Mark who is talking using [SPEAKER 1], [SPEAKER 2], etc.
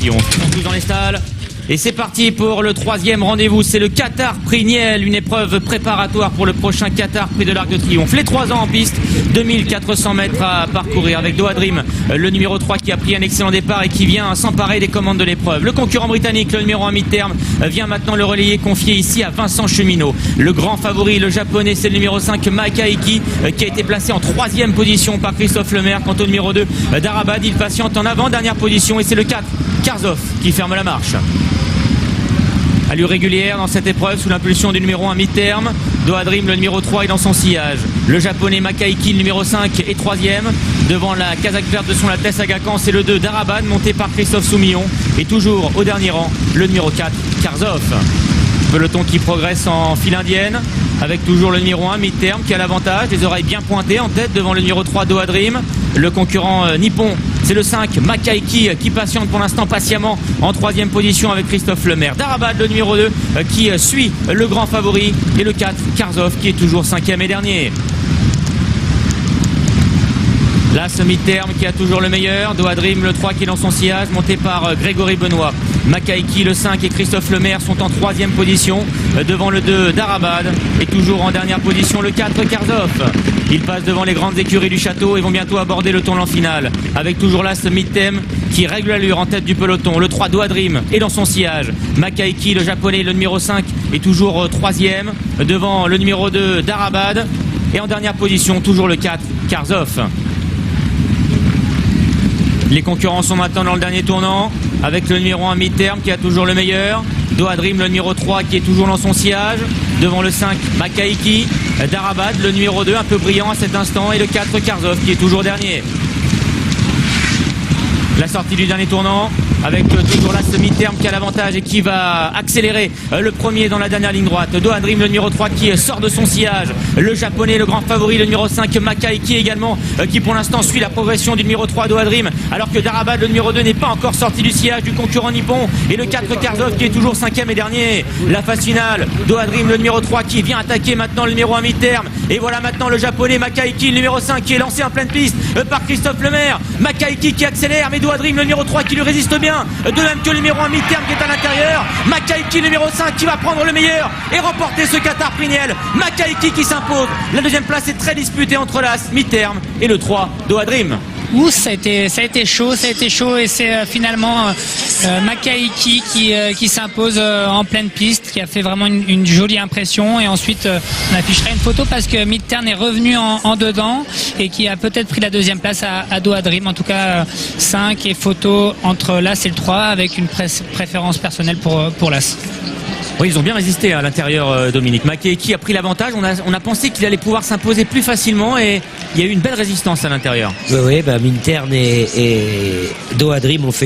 [SPEAKER 1] Triomphe. Ils sont tous dans les stalles. Et c'est parti pour le troisième rendez-vous, c'est le Qatar Prix Niel, une épreuve préparatoire pour le prochain Qatar Prix de l'Arc de Triomphe. Les 3 ans en piste, 2400 mètres à parcourir avec Doha Dream, le numéro 3 qui a pris un excellent départ et qui vient s'emparer des commandes de l'épreuve. Le concurrent britannique, le numéro 1 mi-terme, vient maintenant le relayer confié ici à Vincent Cheminot. Le grand favori, le japonais, c'est le numéro 5, Makaiki, qui a été placé en 3e position par Christophe Lemaire. Quant au numéro 2, Darabad, il patiente en avant-dernière position et c'est le 4, Karzov, qui ferme la marche. Allure régulière dans cette épreuve sous l'impulsion du numéro 1 mi-terme. Doha Dream, le numéro 3 est dans son sillage. Le japonais Makaiki, le numéro 5 est 3e. Devant la casaque verte de son Altesse Aga Khan, c'est le 2 Darabad monté par Christophe Soumillon. Et toujours au dernier rang, le numéro 4 Karzov. Peloton qui progresse en file indienne avec toujours le numéro 1 mi-terme qui a l'avantage, les oreilles bien pointées en tête devant le numéro 3 Doha Dream. Le concurrent nippon, c'est le 5 Makaiki qui patiente pour l'instant patiemment en 3e position avec Christophe Lemaire. Darabad, le numéro 2 qui suit le grand favori et le 4 Karzov qui est toujours 5e et dernier. Là, ce mi-terme qui a toujours le meilleur. Doha Dream, le 3 qui est dans son sillage, monté par Grégory Benoît. Makaiki, le 5 et Christophe Lemaire sont en 3e position. Devant le 2, Darabad. Et toujours en dernière position, le 4, Karzov. Ils passent devant les grandes écuries du château et vont bientôt aborder le tournant final. Avec toujours là ce mi-terme qui règle l'allure en tête du peloton. Le 3, Doha Dream, est dans son sillage. Makaiki, le japonais, le numéro 5, est toujours 3e. Devant le numéro 2, Darabad. Et en dernière position, toujours le 4, Karzov. Les concurrents sont maintenant dans le dernier tournant avec le numéro 1 mi-terme qui a toujours le meilleur. Doha Dream, le numéro 3 qui est toujours dans son sillage. Devant le 5, Makaiki. Darabad, le numéro 2 un peu brillant à cet instant. Et le 4, Karzov qui est toujours dernier. La sortie du dernier tournant avec toujours là ce mi-terme qui a l'avantage et qui va accélérer le premier dans la dernière ligne droite. Doha Dream, le numéro 3 qui sort de son sillage. Le japonais, le grand favori, le numéro 5 Makaiki également qui pour l'instant suit la progression du numéro 3 Doha Dream alors que Darabad, le numéro 2 n'est pas encore sorti du sillage du concurrent nippon et le 4 Karzov qui est toujours 5e et dernier. La phase finale, Doha Dream, le numéro 3 qui vient attaquer maintenant le numéro 1 mi-terme et voilà maintenant le japonais Makaiki, le numéro 5 qui est lancé en pleine piste par Christophe Lemaire. Makaiki qui accélère mais Doha Dream, le numéro 3 qui lui résiste bien. De même que le numéro 1 mi-terme qui est à l'intérieur. Makaiki, le numéro 5 qui va prendre le meilleur et remporter ce Qatar Prix Niel. Makaiki qui s'impose. La deuxième place est très disputée entre l'As mi-terme et le 3 Doha Dream.
[SPEAKER 2] Ouh, ça a été chaud et c'est finalement Makaiki qui s'impose en pleine piste, qui a fait vraiment une jolie impression et ensuite on affichera une photo parce que Midtern est revenu en dedans et qui a peut-être pris la deuxième place à Doha Dream. En tout cas 5 et photo entre l'As et le 3 avec une préférence personnelle pour l'As.
[SPEAKER 1] Oui, ils ont bien résisté à l'intérieur, Dominique. Makaiki a pris l'avantage. On a pensé qu'il allait pouvoir s'imposer plus facilement et il y a eu une belle résistance à l'intérieur.
[SPEAKER 3] Oui, Midtern et Doha Dream ont fait